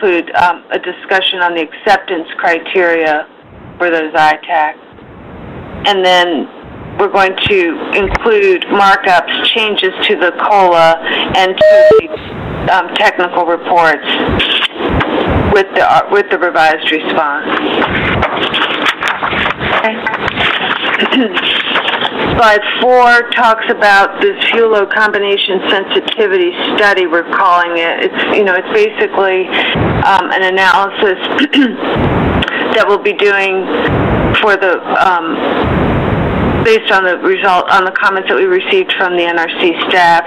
include a discussion on the acceptance criteria for those ITACs. And then we're going to include markups, changes to the COLA, and to the technical reports with the revised response. Okay. Slide 4 talks about this fuel load combination sensitivity study, we're calling it. It's basically an analysis that we'll be doing for the based on the comments that we received from the NRC staff,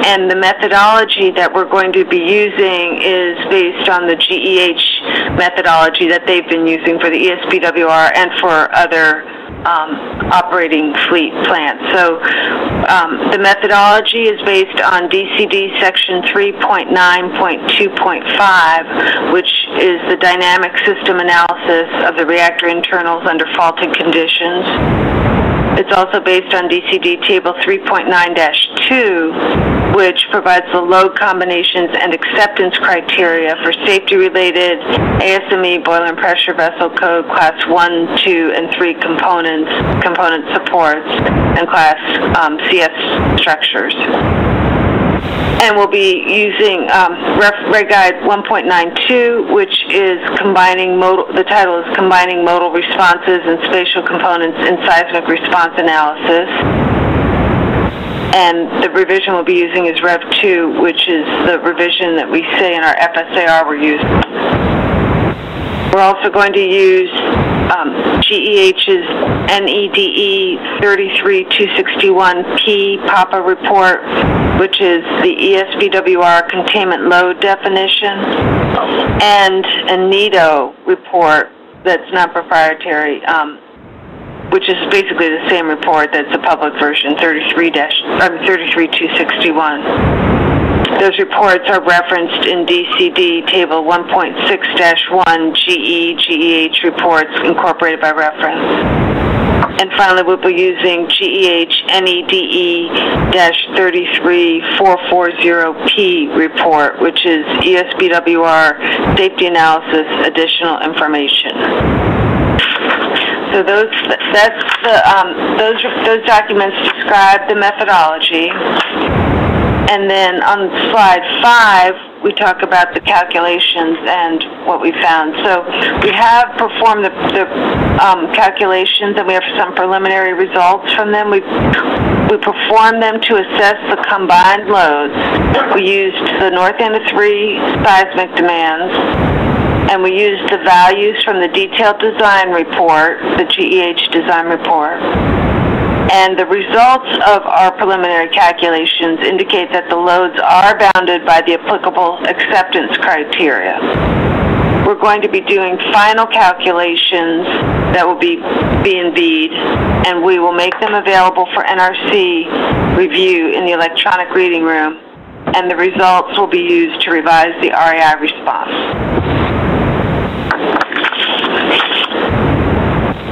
and the methodology that we're going to be using is based on the GEH methodology that they've been using for the ESPWR and for other operating fleet plants. So the methodology is based on DCD section 3.9.2.5, which is the dynamic system analysis of the reactor internals under faulted conditions. It's also based on DCD table 3.9-2, which provides the load combinations and acceptance criteria for safety-related ASME boiler and pressure vessel code class 1, 2, and 3 component supports, and class CS structures. And we'll be using Reg Guide 1.92, which is combining modal, the title is Combining Modal Responses and Spatial Components in Seismic Response Analysis. And the revision we'll be using is Rev 2, which is the revision that we say in our FSAR we're using. We're also going to use GEH's NEDE 33261P PAPA report, which is the ESPWR containment load definition, and a NEDO report that's not proprietary, which is basically the same report that's a public version, 33261. Those reports are referenced in DCD Table 1.6-1 GEH reports incorporated by reference. And finally, we'll be using GEH NEDE-33440P report, which is ESPWR Safety Analysis Additional Information. So those documents describe the methodology. And then on slide 5, we talk about the calculations and what we found. So we have performed the calculations, and we have some preliminary results from them. We performed them to assess the combined loads. We used the north end of 3 seismic demands, and we used the values from the detailed design report, the GEH design report. And the results of our preliminary calculations indicate that the loads are bounded by the applicable acceptance criteria. We're going to be doing final calculations that will be B&B'd, and we will make them available for NRC review in the electronic reading room, and the results will be used to revise the REI response.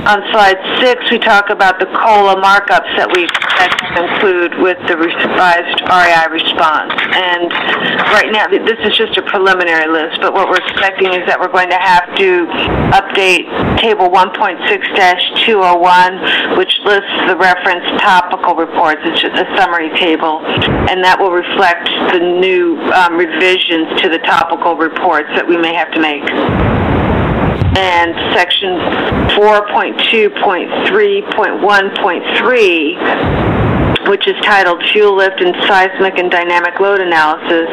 On slide 6, we talk about the COLA markups that we expect to include with the revised REI response. And right now, this is just a preliminary list, but what we're expecting is that we're going to have to update Table 1.6-201, which lists the reference topical reports. It's just a summary table, and that will reflect the new revisions to the topical reports that we may have to make. And section 4.2.3.1.3, which is titled Fuel Lift and Seismic and Dynamic Load Analysis,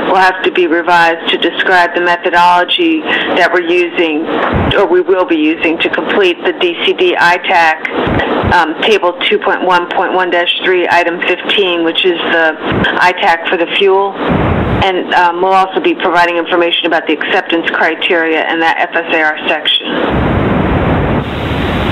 will have to be revised to describe the methodology that we're using, or we will be using, to complete the DCD ITAC Table 2.1.1-3, Item 15, which is the ITAC for the fuel. And we'll also be providing information about the acceptance criteria in that FSAR section.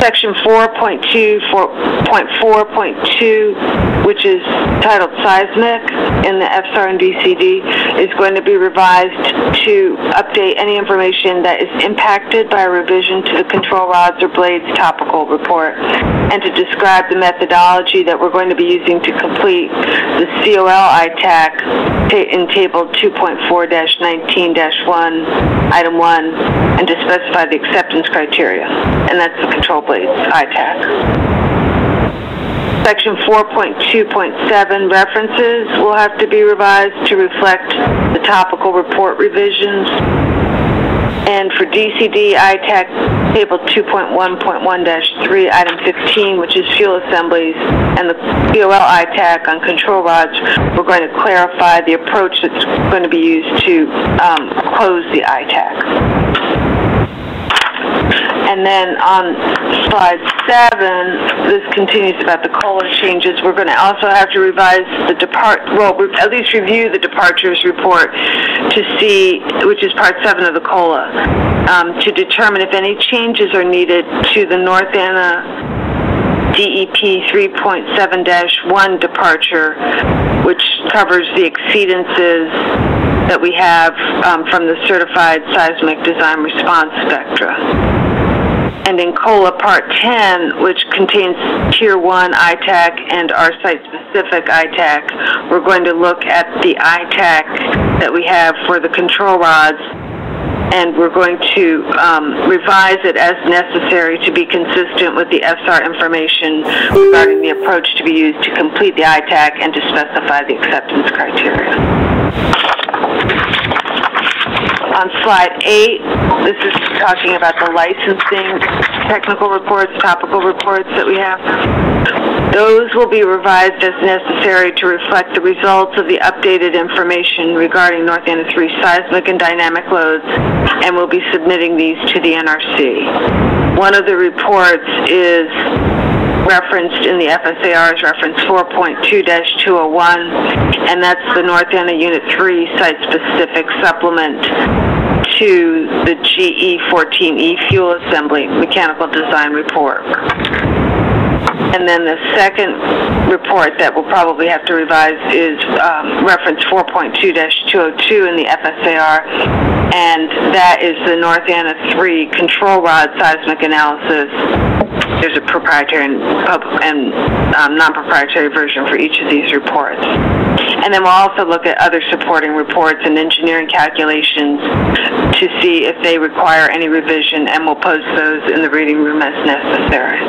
Section 4.4.2, which is titled Seismic in the FSAR and DCD, is going to be revised to update any information that is impacted by a revision to the control rods or blades topical report, and to describe the methodology that we're going to be using to complete the COL ITAC in Table 2.4-19-1, Item 1, and to specify the acceptance criteria, and that's the control blades ITAC. Section 4.2.7 references will have to be revised to reflect the topical report revisions. And for DCD ITAC Table 2.1.1-3, Item 15, which is fuel assemblies, and the COL ITAC on control rods, we're going to clarify the approach that's going to be used to close the ITAC. And then on slide 7, this continues about the COLA changes. We're going to also have to revise the at least review the departures report to see, which is part 7 of the COLA, to determine if any changes are needed to the North Anna DEP 3.7-1 departure, which covers the exceedances that we have from the Certified Seismic Design Response Spectra. And in COLA Part 10, which contains Tier 1 ITAC and our site-specific ITAC, we're going to look at the ITAC that we have for the control rods, and we're going to revise it as necessary to be consistent with the FSAR information regarding the approach to be used to complete the ITAC and to specify the acceptance criteria. On slide 8, this is talking about the licensing technical reports, topical reports that we have. Those will be revised as necessary to reflect the results of the updated information regarding North Anna 3 seismic and dynamic loads, and we'll be submitting these to the NRC. One of the reports is referenced in the FSAR's reference 4.2-201, and that's the North Anna Unit 3 site-specific supplement to the GE14E fuel assembly mechanical design report. And then the second report that we'll probably have to revise is reference 4.2-202 in the FSAR, and that is the North Anna 3 control rod seismic analysis. There's a proprietary and non-proprietary version for each of these reports. And then we'll also look at other supporting reports and engineering calculations to see if they require any revision, and we'll post those in the reading room as necessary.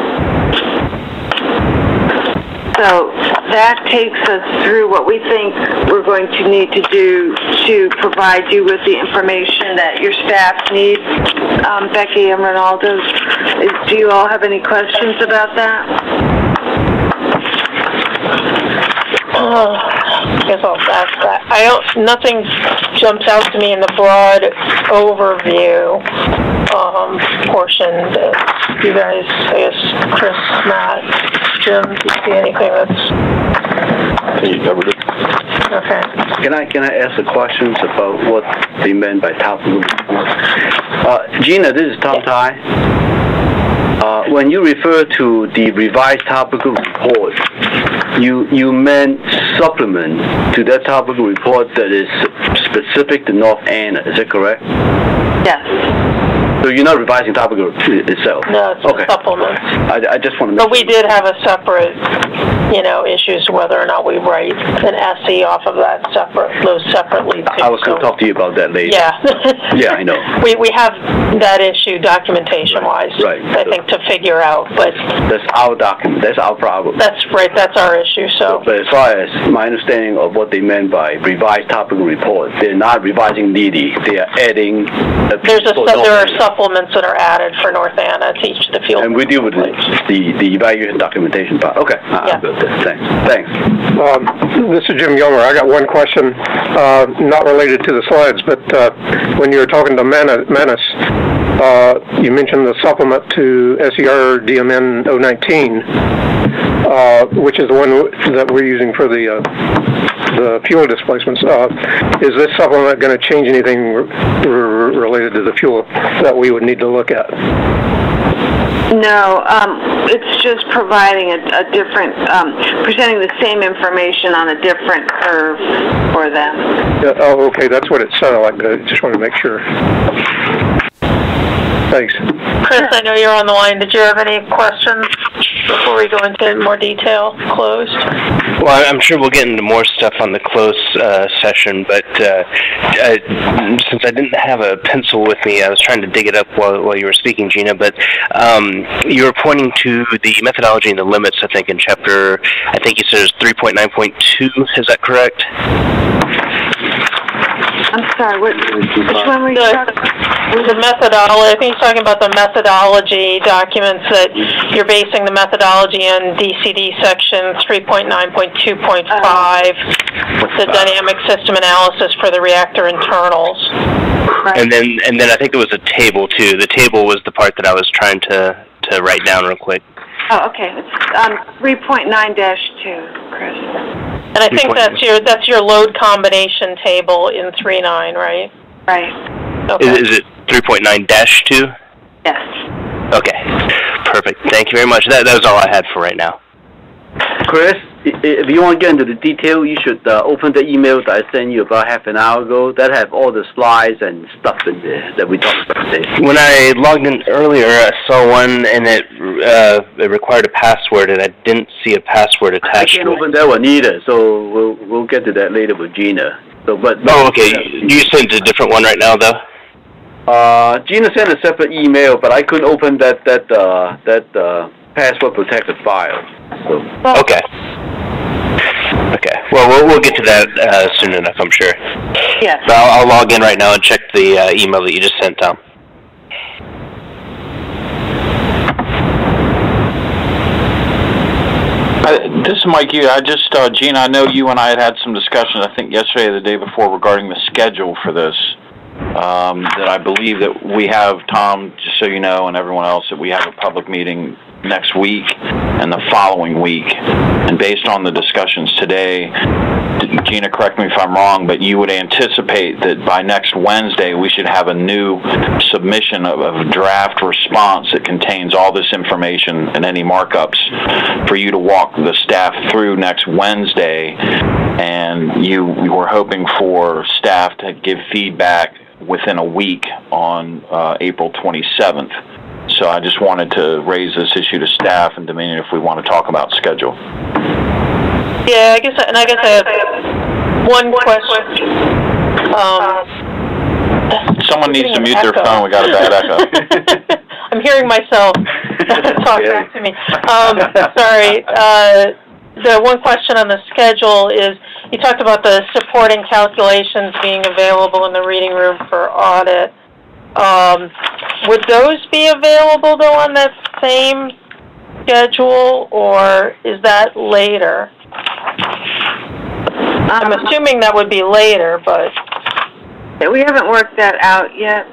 So that takes us through what we think we're going to need to do to provide you with the information that your staff needs. Becky and Ronaldo, do you all have any questions about that? I guess I'll ask that. Nothing jumps out to me in the broad overview portion that you guys, I guess, Chris, Matt, Jim, do you see anything that's... You covered it. Okay. Can I ask the questions about what they meant by topical report? Gina, this is Tom Tai. When you refer to the revised topical report, you meant supplement to that topical report that is specific to North Anna, is that correct? Yes. So you're not revising topical itself? No, it's a supplement. I just want to make But we did have a separate, issues whether or not we write an SE off of that those separately too. I was going to talk to you about that later. Yeah. Yeah, I know. We have that issue documentation-wise, right. I think, to figure out, but... That's our document. That's our problem. That's right. That's our issue, so... But as far as my understanding of what they meant by revised topical report, they're not revising NEDI. They are adding... There are supplements that are added for North Anna to each of the field. And we deal with the evaluation documentation part. Okay. Yeah. Thanks. This is Jim Youngler. I got one question, not related to the slides, but when you were talking to Manus, you mentioned the supplement to SER DMN 019, which is the one that we're using for the fuel displacements. Is this supplement going to change anything related to the fuel that we would need to look at? No, it's just providing a different, presenting the same information on a different curve for them. Oh, okay, that's what it sounded like, but I just wanted to make sure. Thanks. Chris, I know you're on the line. Did you have any questions before we go into more detail? Closed? Well, I'm sure we'll get into more stuff on the closed session, but since I didn't have a pencil with me, I was trying to dig it up while you were speaking, Gina, but you were pointing to the methodology and the limits, I think, in chapter, I think you said it was 3.9.2, is that correct? I'm sorry, which one were you talking about? The methodology, I think he's talking about the methodology documents that you're basing the methodology on DCD section 3.9.2.5, the dynamic system analysis for the reactor internals. Right. And then I think there was a table too. The table was the part that I was trying to write down real quick. Oh, okay. It's 3.9-2, Chris. And I think that's your load combination table in 3.9, right? Right. Okay. Is it 3.9-2? Yes. Okay. Perfect. Thank you very much. That was all I had for right now. Chris, if you want to get into the detail, you should open the email that I sent you about half an hour ago. That have all the slides and stuff in there that we talked about today. When I logged in earlier, I saw one, and it required a password, and I didn't see a password attached. I can't open that one either, so we'll get to that later with Gina. So, but oh, okay. You sent a different one right now, though. Gina sent a separate email, but I couldn't open that password protected file. So. Okay. Okay. Well, we'll get to that soon enough, I'm sure. Yes. So I'll log in right now and check the email that you just sent, Tom. This is Mike. Gina, I know you and I had some discussion, I think yesterday or the day before, regarding the schedule for this. That I believe that we have, Tom, just so you know, and everyone else, that we have a public meeting next week and the following week. And based on the discussions today, Gina, correct me if I'm wrong, but you would anticipate that by next Wednesday we should have a new submission of a draft response that contains all this information and any markups for you to walk the staff through next Wednesday. And you were hoping for staff to give feedback within a week on April 27th. So I just wanted to raise this issue to staff and Dominion if we want to talk about schedule. Yeah, I guess I have one question. Someone needs to mute their phone. We got a bad echo. I'm hearing myself talk back to me. Sorry. The one question on the schedule is, you talked about the supporting calculations being available in the reading room for audit. Would those be available, though, on that same schedule, or is that later? I'm assuming that would be later, but... We haven't worked that out yet,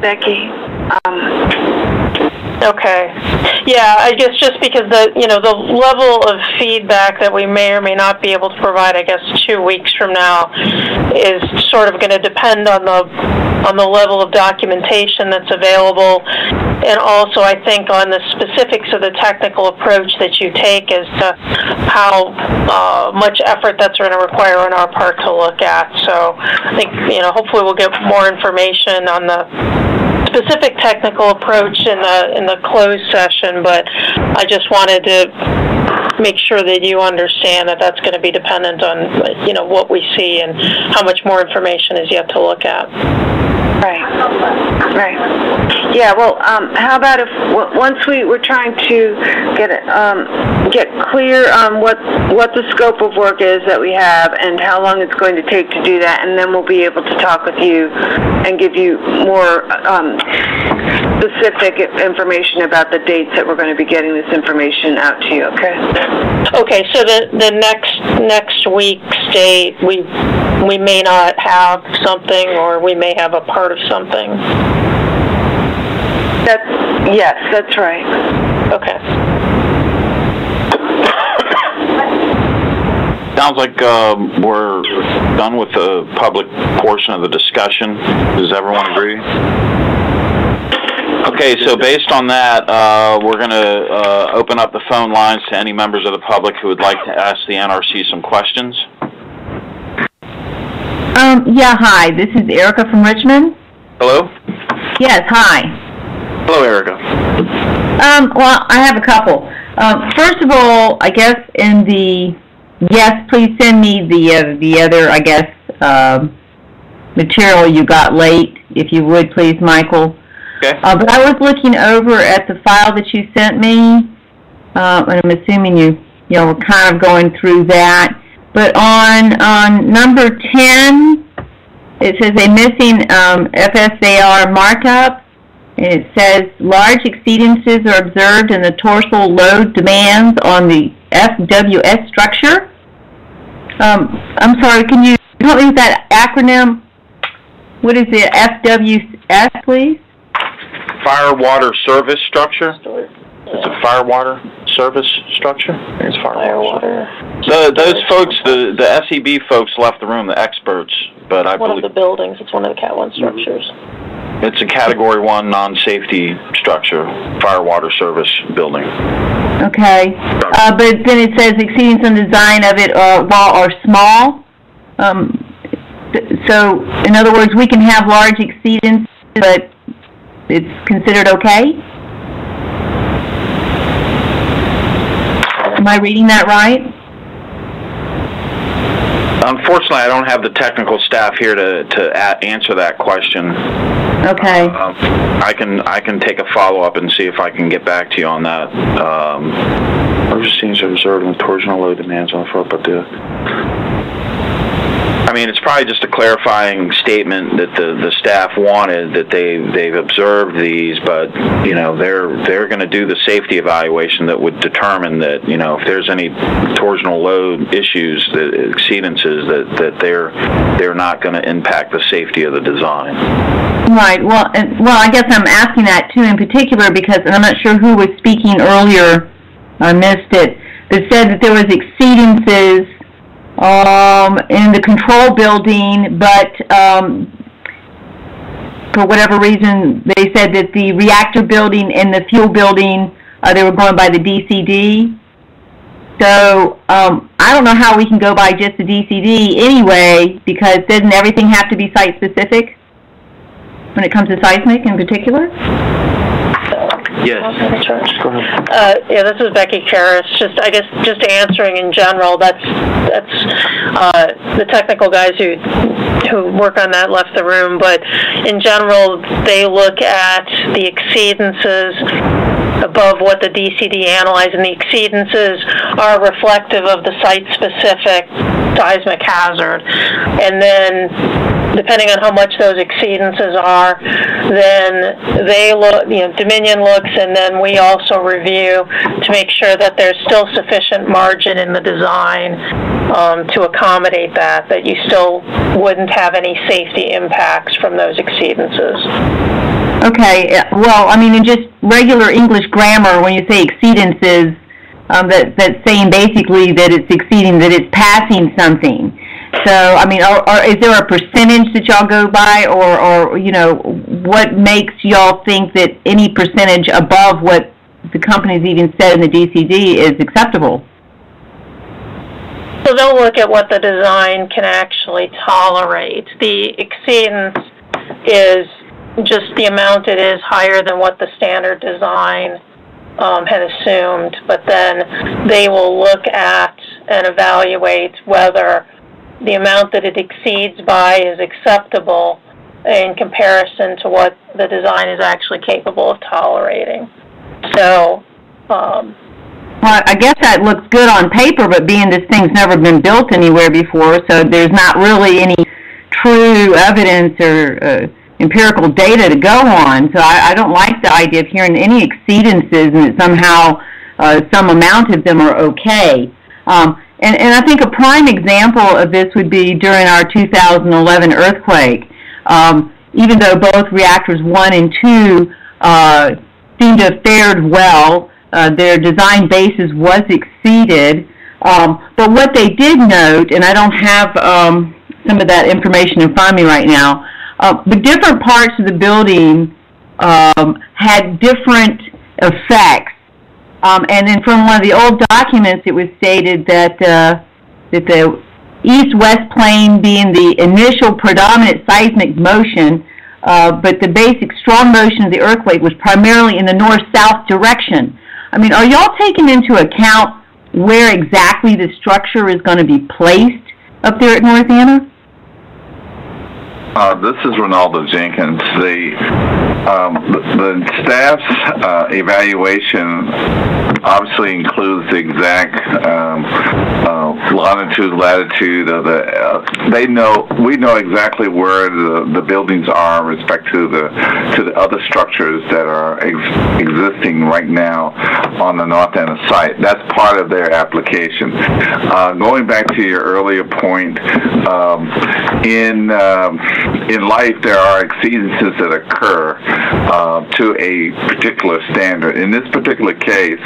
Becky. Okay. Yeah, I guess just because the level of feedback that we may or may not be able to provide, I guess 2 weeks from now, is sort of going to depend on the level of documentation that's available, and also I think on the specifics of the technical approach that you take as to how much effort that's going to require on our part to look at. So I think hopefully we'll get more information on the specific technical approach in the closed session, but I just wanted to make sure that you understand that that's going to be dependent on what we see and how much more information is yet to look at. Right. Yeah. Well, how about if once we're trying to get clear on what the scope of work is that we have and how long it's going to take to do that, and then we'll be able to talk with you and give you more specific information about the dates that we're going to be getting this information out to you. Okay. Okay. So the next week's date, we may not have something, or we may have a part of something. Yes, that's right. Okay. Sounds like we're done with the public portion of the discussion. Does everyone agree? Okay, so based on that, we're going to open up the phone lines to any members of the public who would like to ask the NRC some questions. Yeah, hi. This is Erica from Richmond. Hello? Yes, hi. Hello, Erica. Well, I have a couple. First of all, I guess in the, yes, please send me the other, I guess, material you got late, if you would, please, Michael. Okay. But I was looking over at the file that you sent me, and I'm assuming you were kind of going through that. But on number 10, it says a missing FSAR markup, and it says large exceedances are observed in the torsal load demands on the FWS structure. I'm sorry, can you help me with that acronym? What is the FWS, please? Fire water service structure. It's a fire water service structure. I think it's fire water. Those folks, the SEB folks left the room, the experts, but I believe one of the buildings. It's one of the Cat 1 structures. It's a Category 1 non-safety structure, fire water service building. Okay, but then it says exceeding some design of it are small. So, in other words, we can have large exceedance, but it's considered okay? Am I reading that right? Unfortunately, I don't have the technical staff here to answer that question. Okay. I can take a follow-up and see if I can get back to you on that. Overseas observed when torsional load demands on the front, but I mean, it's probably just a clarifying statement that the staff wanted, that they've observed these, but they're going to do the safety evaluation that would determine that if there's any torsional load issues, the exceedances, that they're not going to impact the safety of the design. Right. Well, I guess I'm asking that too in particular because, and I'm not sure who was speaking earlier, I missed it, that said that there was exceedances in the control building, but for whatever reason, they said that the reactor building and the fuel building, they were going by the DCD. So I don't know how we can go by just the DCD anyway, because doesn't everything have to be site-specific when it comes to seismic in particular? Yes. Go ahead. Yeah, this is Becky Karras. Just answering in general. That's the technical guys who work on that left the room. But in general, they look at the exceedances above what the DCD analyzed, and the exceedances are reflective of the site-specific seismic hazard. And then, depending on how much those exceedances are, then they look, Dominion looks, and then we also review to make sure that there's still sufficient margin in the design to accommodate that you still wouldn't have any safety impacts from those exceedances. Okay, well, I mean, in just regular English grammar, when you say exceedances, that's saying basically that it's exceeding, that it's passing something. So, I mean, is there a percentage that y'all go by, or what makes y'all think that any percentage above what the company's even said in the DCD is acceptable? So they'll look at what the design can actually tolerate. The exceedance is just the amount it is higher than what the standard design had assumed, but then they will look at and evaluate whether the amount that it exceeds by is acceptable in comparison to what the design is actually capable of tolerating. So, well, I guess that looks good on paper, but being this thing's never been built anywhere before, so there's not really any true evidence or empirical data to go on. So I don't like the idea of hearing any exceedances and that somehow some amount of them are okay. And I think a prime example of this would be during our 2011 earthquake. Even though both reactors 1 and 2 seemed to have fared well, their design basis was exceeded. But what they did note, and I don't have some of that information in front of me right now, but different parts of the building had different effects. And then from one of the old documents, it was stated that that the east-west plane being the initial predominant seismic motion, but the basic strong motion of the earthquake was primarily in the north-south direction. I mean, are y'all taking into account where exactly the structure is going to be placed up there at North Anna? This is Ronaldo Jenkins. The staff's evaluation obviously includes the exact longitude, latitude of the. We know exactly where the buildings are with respect to the other structures that are existing right now on the North Anna site. That's part of their application. Going back to your earlier point, in life, there are exceedances that occur to a particular standard. In this particular case,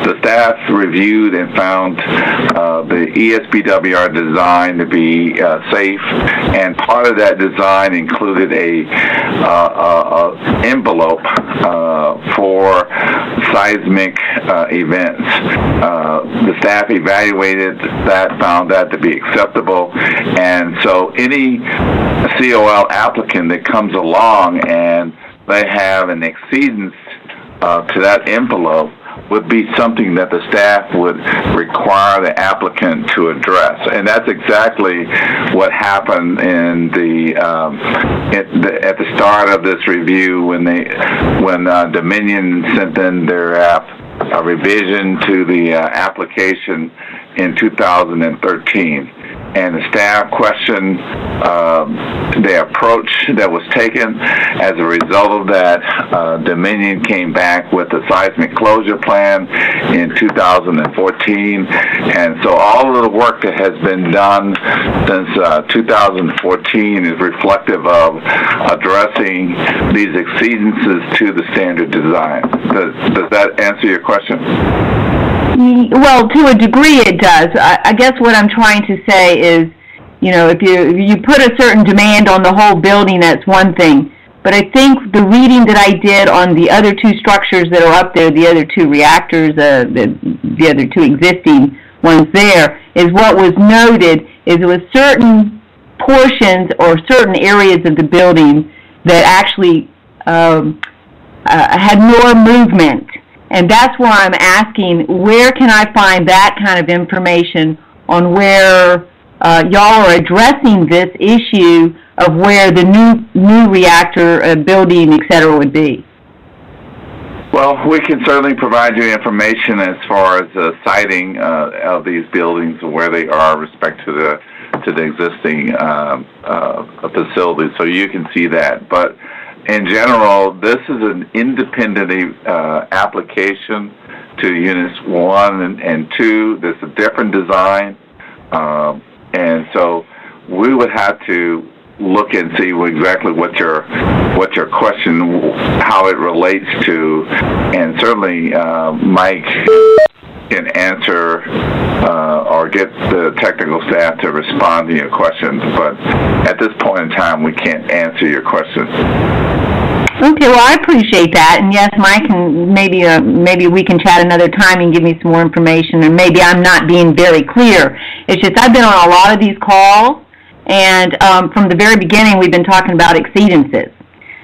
the staff reviewed and found the ESBWR design to be safe, and part of that design included a envelope for seismic events. The staff evaluated that, found that to be acceptable, and so any COL applicant that comes along and they have an exceedance to that envelope would be something that the staff would require the applicant to address, and that's exactly what happened in at the start of this review when Dominion sent in their a revision to the application in 2013. And the staff questioned the approach that was taken. As a result of that, Dominion came back with a seismic closure plan in 2014. And so all of the work that has been done since 2014 is reflective of addressing these exceedances to the standard design. Does that answer your question? Well, to a degree it does. I guess what I'm trying to say is, you know, if you put a certain demand on the whole building, that's one thing. But I think the reading that I did on the other two structures that are up there, the other two reactors, the other two existing ones there, is what was noted is there was certain portions or certain areas of the building that actually had more movement. And that's why I'm asking, where can I find that kind of information on where y'all are addressing this issue of where the new reactor building, et cetera, would be? Well, we can certainly provide you information as far as the siting of these buildings and where they are with respect to the existing facilities, so you can see that. But in general, this is an independent application to units 1 and 2. There's a different design, and so we would have to look and see exactly what your question, how it relates to, and certainly Mike can answer or get the technical staff to respond to your questions, but at this point in time, we can't answer your question. Okay, well, I appreciate that, and yes, Mike, and maybe we can chat another time and give me some more information, and maybe I'm not being very clear. It's just I've been on a lot of these calls, and from the very beginning, we've been talking about exceedances,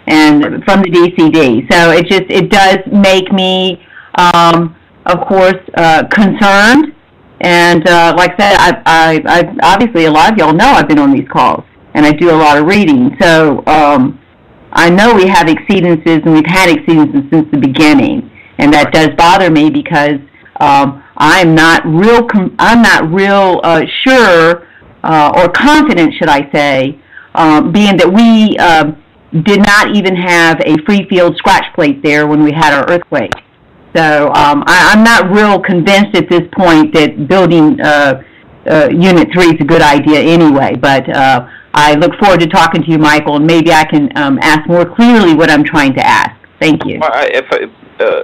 and from the DCD. So it does make me, of course, concerned. And like I said, I obviously a lot of y'all know I've been on these calls, and I do a lot of reading. So I know we have exceedances, and we've had exceedances since the beginning, and that does bother me because I'm not real sure. Or confident, should I say, being that we did not even have a free field scratch plate there when we had our earthquake. So I'm not real convinced at this point that building Unit 3 is a good idea anyway, but I look forward to talking to you, Michael, and maybe I can ask more clearly what I'm trying to ask. Thank you.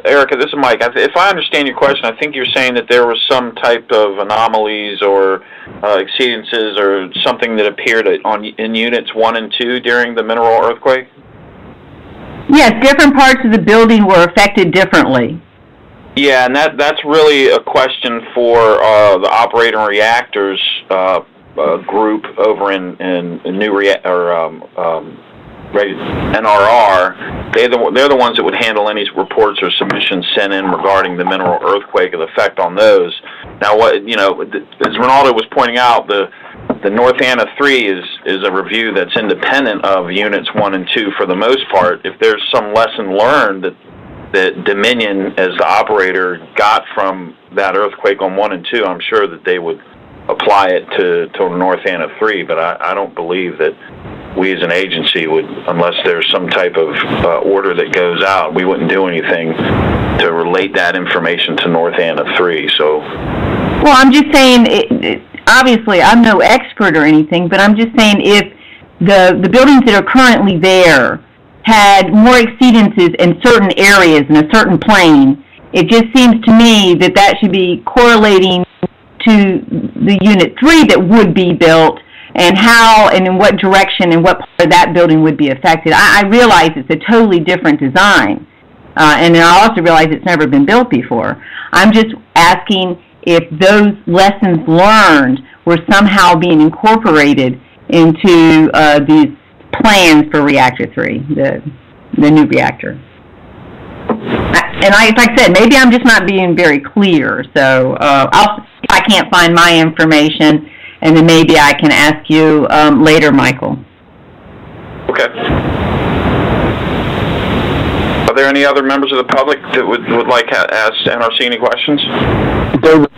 Erica, this is Mike. If I understand your question, I think you're saying that there was some type of anomalies or exceedances or something that appeared in Units 1 and 2 during the mineral earthquake? Yes, different parts of the building were affected differently. Yeah, and that's really a question for the operator and reactors group over in NRR. They're the ones that would handle any reports or submissions sent in regarding the mineral earthquake and the effect on those. Now, as Ronaldo was pointing out, the North Anna 3 is a review that's independent of units 1 and 2 for the most part. If there's some lesson learned that Dominion, as the operator, got from that earthquake on 1 and 2, I'm sure that they would apply it to North Anna 3, but I don't believe that we as an agency would, unless there's some type of order that goes out, we wouldn't do anything to relate that information to North Anna 3. So, well, I'm just saying, obviously, I'm no expert or anything, but I'm just saying if the buildings that are currently there had more exceedances in certain areas in a certain plane, it just seems to me that that should be correlating to the Unit 3 that would be built, and how and in what direction and what part of that building would be affected. I realize it's a totally different design, and I also realize it's never been built before. I'm just asking if those lessons learned were somehow being incorporated into these plans for Reactor 3, the new reactor. And like I said, maybe I'm just not being very clear, so I'll see if I can't find my information, and then maybe I can ask you later, Michael. Okay. Are there any other members of the public that would like to ask NRC any questions? David.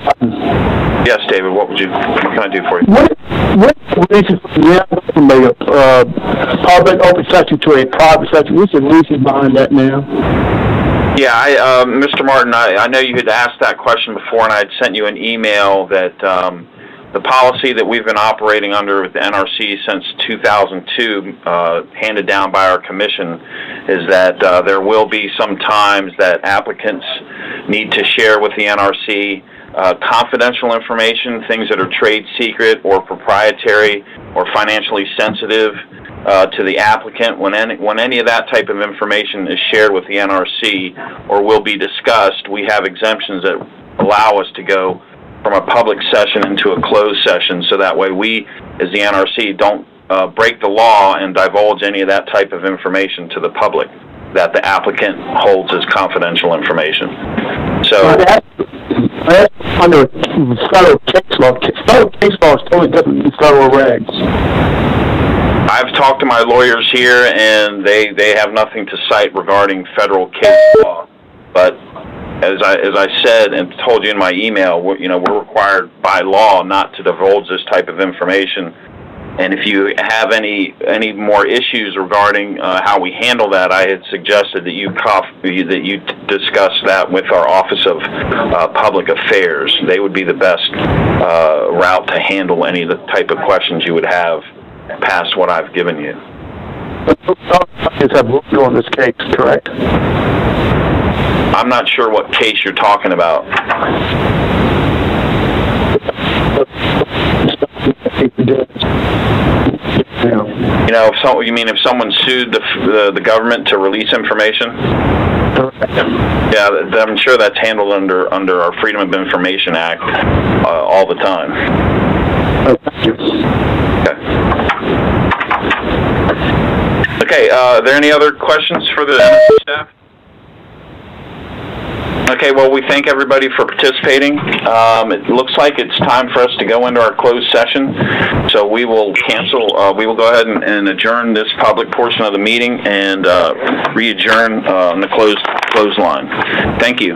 Yes, David. What can I do for you? What reason from a public open section to a private section? What's the reason behind that now? Yeah, Mr. Martin, I know you had asked that question before, and I had sent you an email that the policy that we've been operating under with the NRC since 2002, handed down by our commission, is that there will be some times that applicants need to share with the NRC confidential information, things that are trade secret or proprietary or financially sensitive to the applicant. When any of that type of information is shared with the NRC or will be discussed, we have exemptions that allow us to go from a public session into a closed session, so that way we, as the NRC, don't break the law and divulge any of that type of information to the public that the applicant holds as confidential information. So, under federal case law is totally different than federal regs. I've talked to my lawyers here, and they have nothing to cite regarding federal case law. But as I said and told you in my email, we're required by law not to divulge this type of information. And if you have any more issues regarding how we handle that, I had suggested that you discuss that with our Office of Public Affairs. They would be the best route to handle any of the type of questions you would have past what I've given you. Have moved on this case, correct? I'm not sure what case you're talking about. You mean if someone sued the government to release information? Yeah, I'm sure that's handled under our Freedom of Information Act all the time. Okay. Are there any other questions for the NRC staff? Okay, well, we thank everybody for participating. It looks like it's time for us to go into our closed session, so we will we will go ahead and adjourn this public portion of the meeting and re-adjourn on the closed line. Thank you.